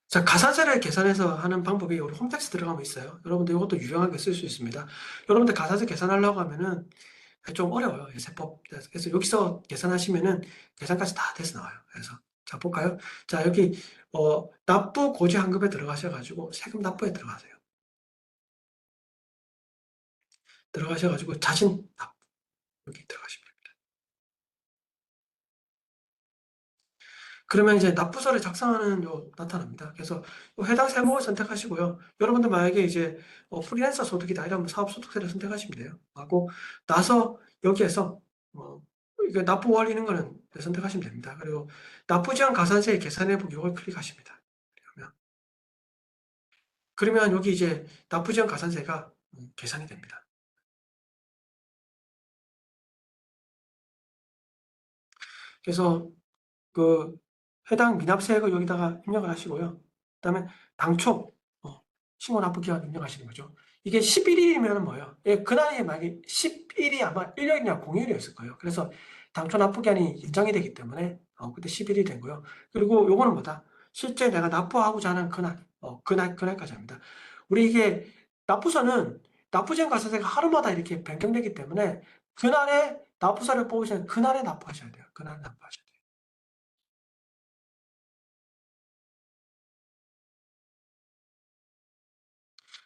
자, 가산세를 계산해서 하는 방법이 우리 홈택스 들어가면 있어요. 여러분들 이것도 유용하게 쓸 수 있습니다. 여러분들 가산세 계산하려고 하면은 좀 어려워요. 이 세법. 그래서 여기서 계산하시면은 계산까지 다 돼서 나와요. 그래서 자, 볼까요? 자, 여기 납부 고지 환급에 들어가셔가지고 세금 납부에 들어가세요. 들어가셔가지고 자신 납부 여기 들어가시면 됩니다. 그러면 이제 납부서를 작성하는 나타납니다. 그래서 해당 세목을 선택하시고요. 여러분들 만약에 이제 프리랜서 소득이다 이러면 사업소득세를 선택하시면 돼요. 하고 나서 여기에서 이게 납부 원리는 거는 선택하시면 됩니다. 그리고 납부지원 가산세 계산해보기 이걸 클릭하십니다. 그러면 여기 이제 납부지원 가산세가 계산이 됩니다. 그래서 그 해당 미납세액을 여기다가 입력을 하시고요. 그다음에 당초 신고 납부 기간 입력하시는 거죠. 이게 11일이면 뭐예요? 예, 그날이 만약에 10일이 아마 1년이나 공휴일이었을 거예요. 그래서 당초 납부 기한이 연장이 되기 때문에 그때 11일이 된 거예요. 그리고 요거는 뭐다? 실제 내가 납부하고자 하는 그날, 그날까지 합니다. 우리 이게 납부서는 납부전 가산세가 하루마다 이렇게 변경되기 때문에 그날에 납부서를 뽑으시면 그날에 납부하셔야 돼요. 그날에 납부하셔야 돼요.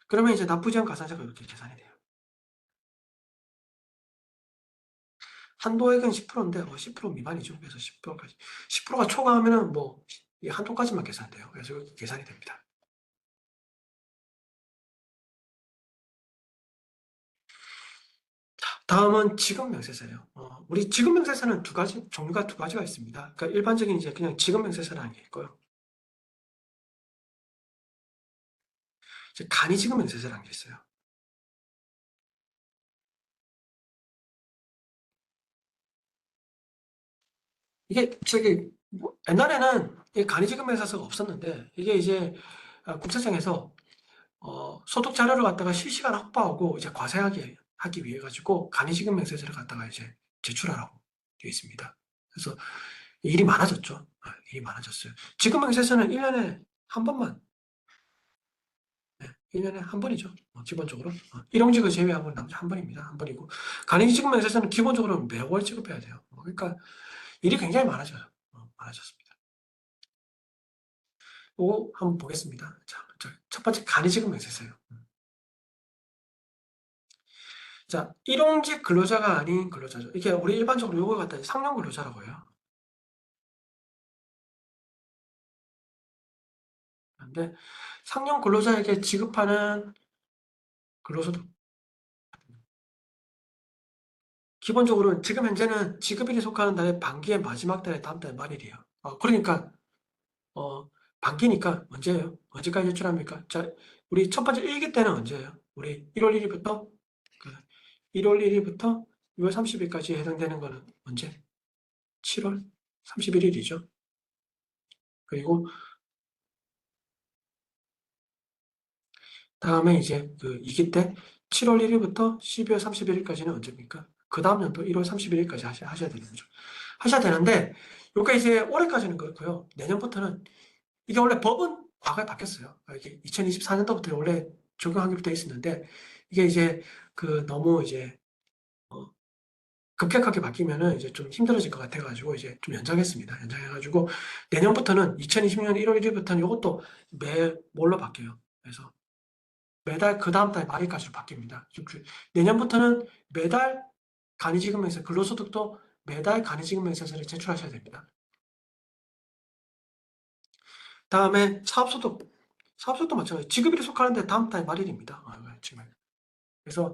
그러면 이제 납부지원 가산세가 이렇게 계산이 돼요. 한도액은 10%인데 10% 미만이죠. 그래서 10%까지. 10%가 초과하면은 뭐 이 한도까지만 계산돼요. 그래서 이렇게 계산이 됩니다. 다음은 지급명세서예요. 우리 지급명세서는 종류가 두 가지가 있습니다. 그러니까 일반적인 이제 그냥 지급명세서라는 게 있고요. 간이지급 명세서라는 게 있어요. 이게 옛날에는 간이지급 명세서가 없었는데 이게 이제 국세청에서 소득 자료를 갖다가 실시간 확보하고 이제 과세하게 하기 위해 가지고 간이지급 명세서를 갖다가 이제 제출하라고 되어 있습니다. 그래서 일이 많아졌죠. 일이 많아졌어요. 지급 명세서는 1년에 한 번만, 네, 1년에 한 번이죠. 기본적으로. 일용직을 제외하고 나머지 한 번입니다. 한 번이고. 간이지급 명세서는 기본적으로 매월 지급해야 돼요. 그러니까 일이 굉장히 많아져요. 많아졌습니다. 요 한번 보겠습니다. 자, 첫 번째 간이지급 명세서예요. 자, 일용직 근로자가 아닌 근로자죠. 이게 우리 일반적으로 요걸 갖다 상용 근로자라고 해요. 근데 상용 근로자에게 지급하는 근로소득. 기본적으로 지금 현재는 지급일이 속하는 달의 반기의 마지막 달의 다음 달 말일이에요. 그러니까 반기니까 언제예요? 언제까지 제출합니까? 자, 우리 첫 번째 일기 때는 언제예요? 우리 1월 1일부터 1월 1일부터 6월 30일까지 해당되는 거는 언제? 7월 31일이죠. 그리고 다음에 이제 그 2기 때 7월 1일부터 12월 31일까지는 언제입니까? 그 다음 연도 1월 31일까지 하셔야 되는 거죠. 하셔야 되는데, 요게 이제 올해까지는 그렇고요. 내년부터는 이게 원래 법은 과거에 바뀌었어요. 이게 2024년도부터 원래 적용하기로 되어 있었는데, 이게 이제 그 너무 이제 급격하게 바뀌면은 이제 좀 힘들어질 것 같아가지고 이제 좀 연장했습니다. 연장해가지고 내년부터는 2020년 1월 1일부터는 이것도 매 뭘로 바뀌어요. 그래서 매달 그 다음 달 말일까지로 바뀝니다. 내년부터는 매달 간이지급명세 근로소득도 매달 간이지급명세서를 제출하셔야 됩니다. 다음에 사업소득도 마찬가지. 지급일이 속하는데 다음 달 말일입니다. 지금. 그래서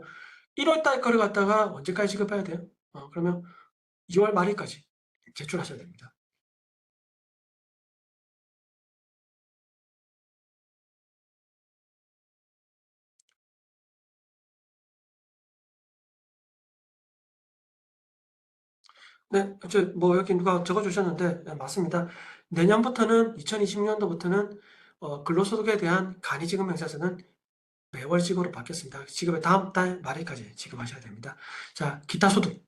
1월 달 거를 갖다가 언제까지 지급해야 돼요? 그러면 2월 말일까지 제출하셔야 됩니다. 네, 뭐 여기 누가 적어주셨는데 네, 맞습니다. 내년부터는 2020년도부터는 근로소득에 대한 간이지급명세서는 매월식으로 바뀌었습니다. 지급의 다음 달 말일까지 지급하셔야 됩니다. 자, 기타 소득.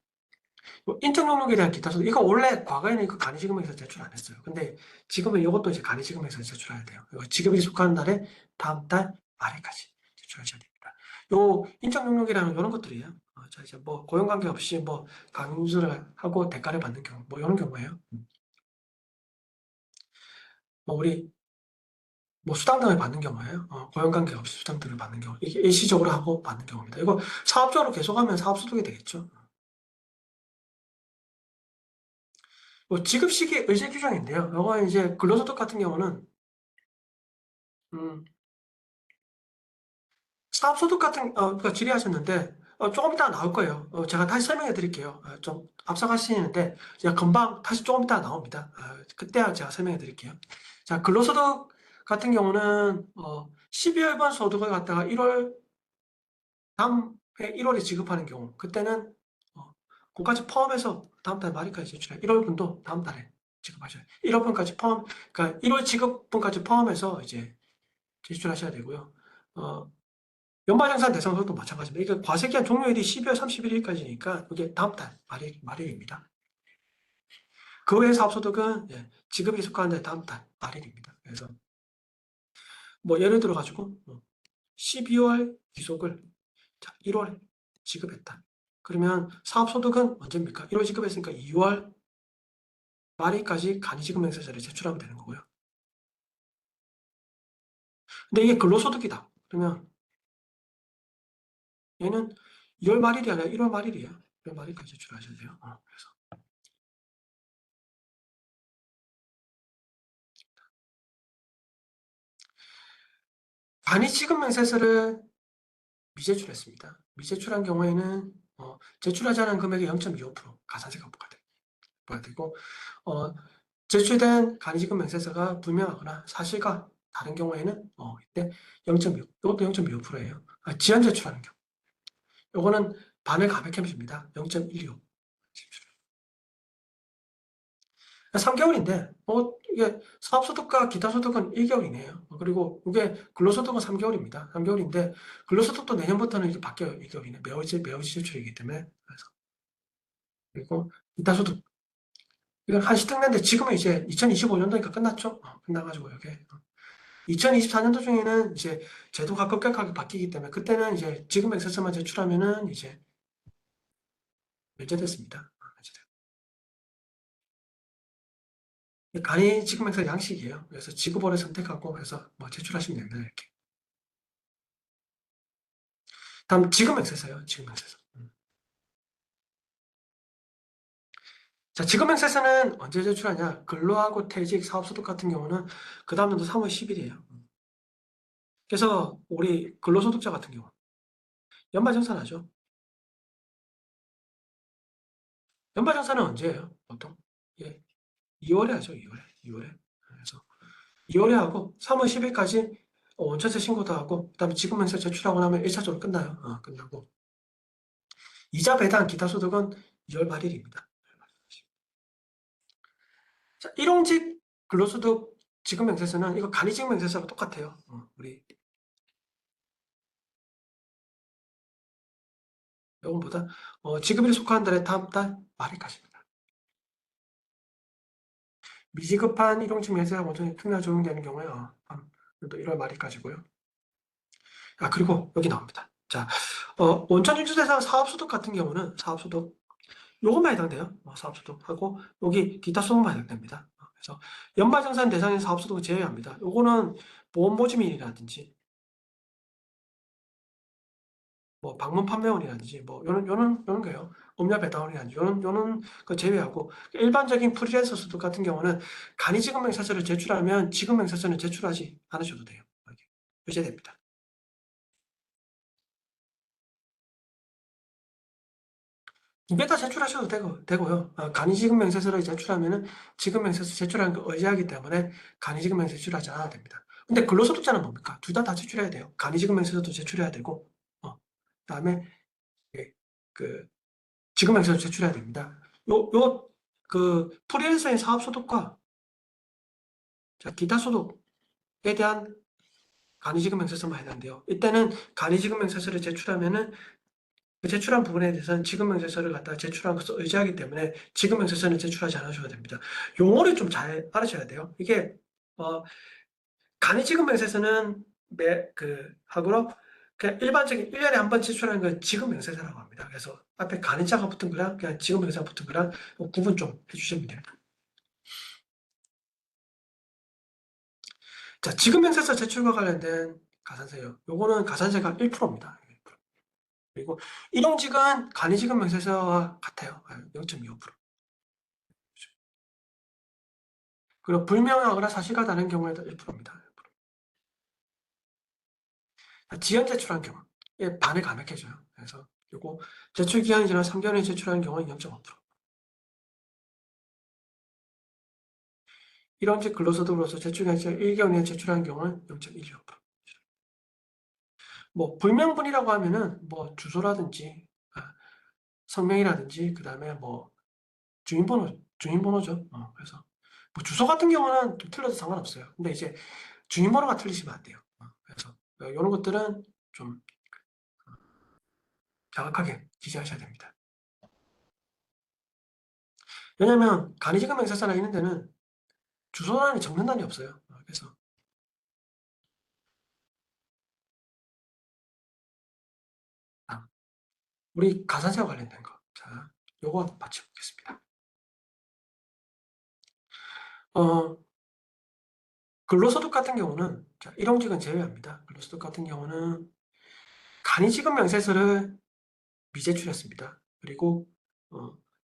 인적 용역에 대한 기타 소득. 이거 원래 과거에는 이거 간이지급명세서 제출 안 했어요. 근데 지금은 이것도 이제 간이지급명세서 제출해야 돼요. 이거 지급이 속하는 날에 다음 달 말일까지 제출하셔야 됩니다. 요 인적 용역이라는 이런 것들이에요. 자, 이제 뭐 고용관계 없이 뭐 강수를 하고 대가를 받는 경우, 뭐 이런 경우예요. 뭐 우리 뭐 수당 등을 받는 경우예요. 고용관계 없이 수당 등을 받는 경우. 이게 일시적으로 하고 받는 경우입니다. 이거 사업적으로 계속하면 사업소득이 되겠죠. 뭐 지급 시기 의제 규정인데요. 이거 이제 근로소득 같은 경우는 음, 사업소득 같은 그러니까 질의하셨는데 조금 이따 나올 거예요. 제가 다시 설명해 드릴게요. 좀 앞서가시는데 제가 금방 다시 조금 이따 나옵니다. 그때야 제가 설명해 드릴게요. 자, 근로소득 같은 경우는 12월번 소득을 갖다가 1월 다음 해 1월에 지급하는 경우 그때는 그까지 포함해서 다음 달 말일까지 제출해 1월분도 다음 달에 지급하셔야 돼요. 1월분까지 그러니까 1월 지급분까지 포함해서 이제 제출하셔야 되고요. 연말정산 대상소득도 마찬가지입니다. 이게 과세기한 종료일이 12월 31일까지니까 이게 다음 달 말일입니다. 그 외의 사업소득은 지급이 속하는데 다음 달 말일입니다. 그래서 뭐 예를 들어 가지고 12월 귀속을 1월에 지급했다. 그러면 사업소득은 언제입니까? 1월 지급했으니까 2월 말일까지 간이지급명세서를 제출하면 되는 거고요. 근데 이게 근로소득이다. 그러면 얘는 2월 말일이 아니라 1월 말일이에요. 1월 말일까지 제출하셔야 돼요. 그래서 간이지급명세서를 미제출했습니다. 미제출한 경우에는 제출하지 않은 금액의 0.25% 가산세가 부과되고 제출된 간이지급 명세서가 불명하거나 사실과 다른 경우에는 이때 0.25, 이것도 0.25%예요. 지연 제출하는 경우. 요거는 반을 감액해 줍니다. 0.15. 3개월인데, 이게 사업소득과 기타소득은 1개월이네요. 그리고 이게 근로소득은 3개월입니다. 3개월인데, 근로소득도 내년부터는 이게 바뀌어요. 2개월이네. 매월지 제출이기 때문에. 그래서. 그리고 기타소득. 이건 한시특례인데 지금은 이제 2025년도니까 끝났죠? 끝나가지고 이게. 2024년도 중에는 이제 제도가 급격하게 바뀌기 때문에 그때는 이제 지금 엑세스만 제출하면은 이제 면제됐습니다. 간이 지금 엑세스 양식이에요. 그래서 지급원을 선택하고 해서 뭐 제출하시면 됩니다. 이렇게. 다음 지금 엑세스예요. 지금 엑세스. 자, 지금 엑세스는 언제 제출하냐? 근로하고 퇴직, 사업소득 같은 경우는 그 다음 년도 3월 10일이에요. 그래서 우리 근로소득자 같은 경우 연말정산하죠. 연말정산은 언제예요? 보통? 예, 2월에 하죠. 2월에. 2월에. 그래서 2월에 하고 3월 10일까지 원천세 신고도 하고 그다음에 지급명세 제출하고 나면 1차적으로 끝나요. 끝나고 이자 배당 기타 소득은 2월 말일입니다. 자, 일용직 근로소득 지급명세서는 이거 간이지급명세서랑 똑같아요. 우리 요금보다 지급일에 속한 달의 다음 달 말일까지입니다. 미지급한 일용직 면세가 원천에 특례 적용되는 경우에 또 1월 말일까지고요. 그리고 여기 나옵니다. 자, 원천징수대상 사업소득 같은 경우는 사업소득 요것만 해당돼요. 사업소득하고 여기 기타 소득만 해당됩니다. 그래서 연말정산 대상인 사업소득을 제외합니다. 요거는 보험보증인이라든지 뭐 방문 판매원이라든지 뭐 요런 거예요. 업무 배당원이라든지 요런 거 제외하고 일반적인 프리랜서 소득 같은 경우는 간이지급명세서를 제출하면 지급명세서는 제출하지 않으셔도 돼요. 유죄됩니다. 두 개 다 제출하셔도 되고요. 간이지급명세서를 제출하면은 지급명세서 제출하는 거 의지하기 때문에 간이지급명세 제출하지 않아도 됩니다. 근데 근로소득자는 뭡니까? 둘 다 제출해야 돼요. 간이지급명세서도 제출해야 되고, 그다음에 예, 그 지급명세서 제출해야 됩니다. 프리랜서인 사업소득과 기타 소득에 대한 간이지급명세서만 해당돼요. 이때는 간이지급명세서를 제출하면은 그 제출한 부분에 대해서는 지급명세서를 갖다가 제출한 것을 의지하기 때문에 지급명세서는 제출하지 않으셔도 됩니다. 용어를 좀 잘 알아셔야 돼요. 이게 간이지급명세서는 하고로 그냥 일반적인 1년에 한 번 제출하는 건 지급명세서라고 합니다. 그래서 앞에 간이자가 붙은 거랑 그냥 지급명세가 붙은 거랑 구분 좀 해주시면 됩니다. 자, 지급명세서 제출과 관련된 가산세요. 요거는 가산세가 1%입니다. 그리고 일용직은 간이지급명세서와 같아요. 0.25%. 그리고 불명하거나 사실과 다른 경우에도 1%입니다. 지연 제출한 경우에 반을 감액해줘요. 그래서 요거 제출 기한이 지난 3개월에 제출하는 경우는 0.5%. 일용직 근로소득으로서 제출 기한이 지난 1개월 이내 제출하는 경우는 0.12%. 뭐 불명분이라고 하면은 뭐 주소라든지 성명이라든지 그다음에 뭐 주민번호죠. 그래서 뭐 주소 같은 경우는 좀 틀려도 상관없어요. 근데 이제 주민번호가 틀리시면 안 돼요. 그래서 이런 것들은 좀 정확하게 기재하셔야 됩니다. 왜냐하면 간이지급 맹세사나 이런 데는 주소란이 적는단이 없어요. 그래서 우리 가산세와 관련된 거. 자, 요거 마쳐보겠습니다. 어, 근로소득 같은 경우는 자, 일용직은 제외합니다. 근로소득 같은 경우는 간이지급 명세서를 미제출했습니다. 그리고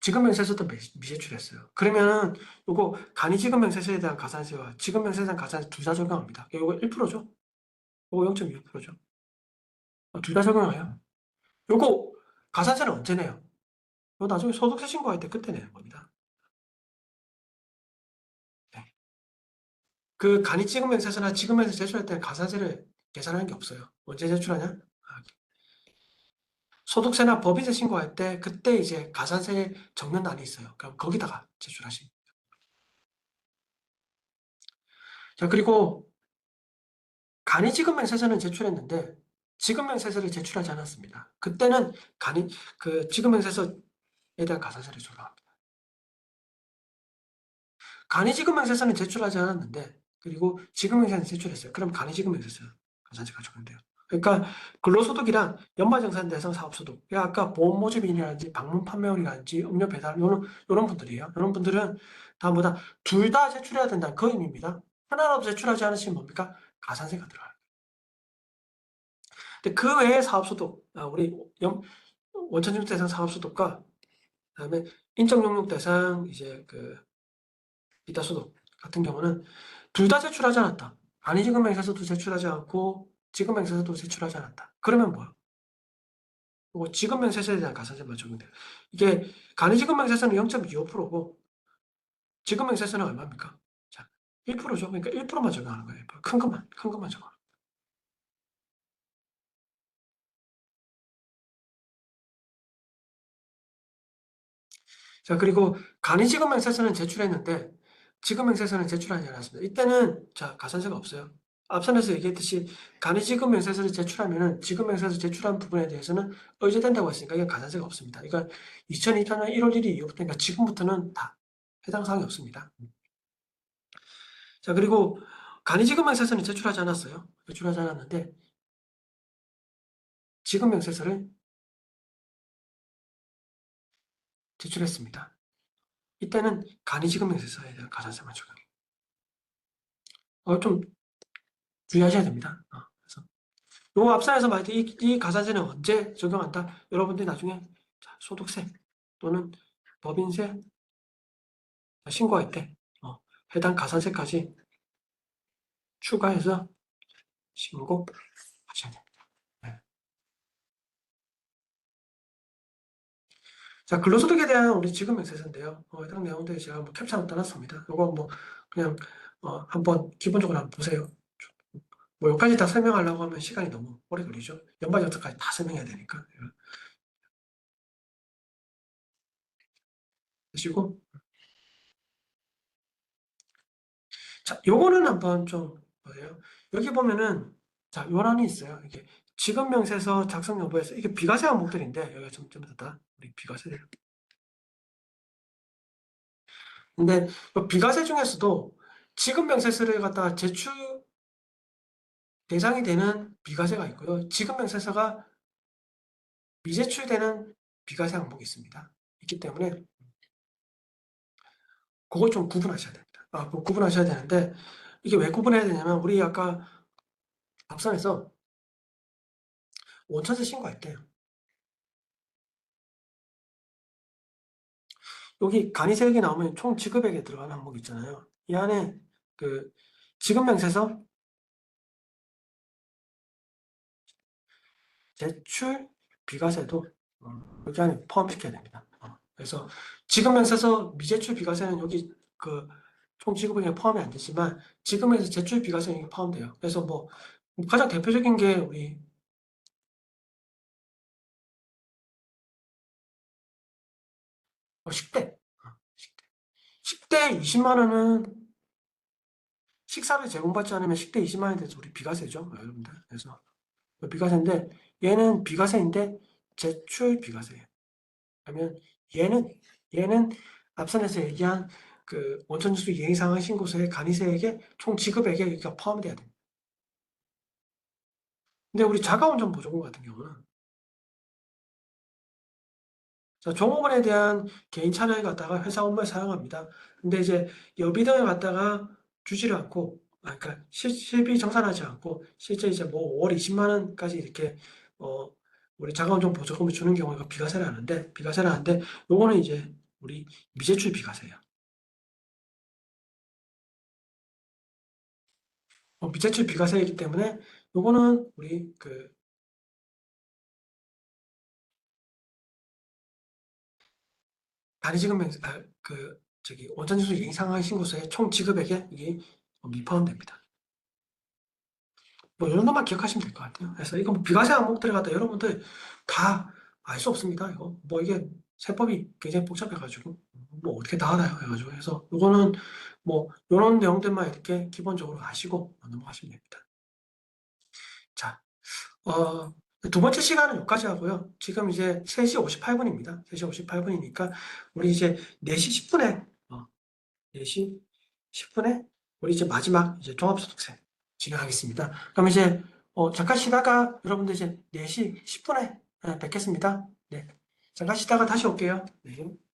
지급명세서도 미제출했어요. 그러면은 요거 간이지급명세서에 대한 가산세와 지급명세서에 대한 가산세 둘 다 적용합니다. 요거 1%죠? 요거 0.25%죠? 둘 다 적용해요. 요거 가산세는 언제 내요? 요 나중에 소득세 신고할 때 그때 내는 겁니다. 네. 그 간이지급명세서나 지급명세 제출할 때는 가산세를 계산하는 게 없어요. 언제 제출하냐? 소득세나 법인세 신고할 때 그때 이제 가산세 적는 난이 있어요. 그럼 거기다가 제출하시면. 자, 그리고 간이지급명세서는 제출했는데 지급명세서를 제출하지 않았습니다. 그때는 그 지급명세서에 대한 가산세를 적용합니다. 간이지급명세서는 제출하지 않았는데 그리고 지급명세는 제출했어요. 그럼 간이지급명세서 가산세 가져가면 돼요. 그러니까 근로소득이랑 연말정산 대상 사업소득, 그러니까 아까 보험모집인이라든지 방문 판매원이라든지 음료 배달 요런 분들이에요. 이런 분들은 다 뭐다 둘 다 제출해야 된다는 그 의미입니다. 하나라도 제출하지 않으시면 뭡니까? 가산세가 들어가요. 근데 그 외의 사업소득, 우리 원천징수 대상 사업소득과 그다음에 인적용역 대상 이제 그 이다소득 같은 경우는 둘 다 제출하지 않았다. 간이지급명세서도 제출하지 않고 지급명세서도 제출하지 않았다. 그러면 뭐야? 그리고 지급명세서에 대한 가산세만 적용돼요. 이게 간이지급명세서는 0.25%고 지급명세서는 얼마입니까? 자, 1%죠. 그러니까 1%만 적용하는 거예요. 큰 것만 적용. 자, 그리고 간이지급명세서는 제출했는데 지급명세서는 제출하지 않았습니다. 이때는 자, 가산세가 없어요. 앞선에서 얘기했듯이 간이지급명세서를 제출하면은 지급명세서 제출한 부분에 대해서는 의제된다고 했으니까 이게 가산세가 없습니다. 그러니까 2024년 1월 1일 이후부터 그러니까 지금부터는 다 해당 사항이 없습니다. 자, 그리고 간이지급명세서는 제출하지 않았어요. 제출하지 않았는데 지급명세서를 제출했습니다. 이때는 간이지급명세서에 대한 가산세만 적용해요. 좀 주의하셔야 됩니다. 그래서 요 앞선에서 말했던 이 가산세는 언제 적용한다? 여러분들이 나중에 소득세 또는 법인세 신고할 때 해당 가산세까지 추가해서 신고하셔야 됩니다. 네. 자, 근로소득에 대한 우리 지급명세서인데요. 해당 내용들 제가 뭐 캡처하고 따놨습니다. 이거 뭐 그냥 한번 기본적으로 한번 보세요. 뭐 여기까지 다 설명하려고 하면 시간이 너무 오래 걸리죠. 연말정산까지 다 설명해야 되니까. 그리고 자, 요거는 한번 좀 보세요. 여기 보면은 자, 요란이 있어요. 이게 지급명세서 작성 여부에서 이게 비과세 항목들인데 여기가 좀 다 우리 비과세들. 근데 요 비과세 중에서도 지급명세서를 갖다가 제출 대상이 되는 비과세가 있고요. 지급명세서가 미제출되는 비과세 항목이 있습니다. 있기 때문에 그걸 좀 구분하셔야 됩니다. 그거 구분하셔야 되는데 이게 왜 구분해야 되냐면 우리 아까 앞선에서 원천세 신고할 때 여기 간이세액이 나오면 총 지급액에 들어가는 항목이 있잖아요. 이 안에 그 지급명세서 제출 비과세도 여기 안에 포함시켜야 됩니다. 그래서 지급명세서 미제출 비과세는 여기 그 총 지급액에 포함이 안 되지만 지급명세서 제출 비과세는 여기 포함돼요. 그래서 뭐 가장 대표적인 게 우리 식대. 식대 20만 원은 식사를 제공받지 않으면 식대 20만 원에 대해서 우리 비과세죠, 여러분들. 그래서 비과세인데 얘는 비과세인데 제출 비과세예요. 그러면 얘는 앞선에서 얘기한 그 원천징수 이행상황 신고서의 간이세액의 총 지급액에 여기가 포함돼야 됩니다. 근데 우리 자가운전 보조금 같은 경우는 자, 종업원에 대한 개인 차량을 갖다가 회사 업무에 사용합니다. 근데 이제 여비등을 갖다가 주지를 않고, 그러니까 실비 정산하지 않고 실제 이제 뭐 월 20만 원까지 이렇게 어 우리 자가운전 보조금을 주는 경우가 비과세를 하는데 요거는 이제 우리 미제출 비과세예요. 미제출 비과세이기 때문에 요거는 우리 그 단위지급 그 저기 원천징수 이행상환 신고서의 총 지급액에 이게 미파원됩니다. 뭐, 이 정도만 기억하시면 될 것 같아요. 그래서 이거 뭐 비과세 항목 들어가다 여러분들 다 알 수 없습니다. 이거. 뭐 이게 세법이 굉장히 복잡해가지고, 뭐 어떻게 다 알아요. 해가지고. 그래서 이거는 뭐, 이런 내용들만 이렇게 기본적으로 아시고 넘어가시면 됩니다. 자, 두 번째 시간은 여기까지 하고요. 지금 이제 3시 58분입니다. 3시 58분이니까 우리 이제 4시 10분에 4시 10분에 우리 이제 마지막 이제 종합소득세 진행하겠습니다. 그럼 이제 잠깐 쉬다가 여러분들 이제 4시 10분에 뵙겠습니다. 네. 잠깐 쉬다가 다시 올게요. 네.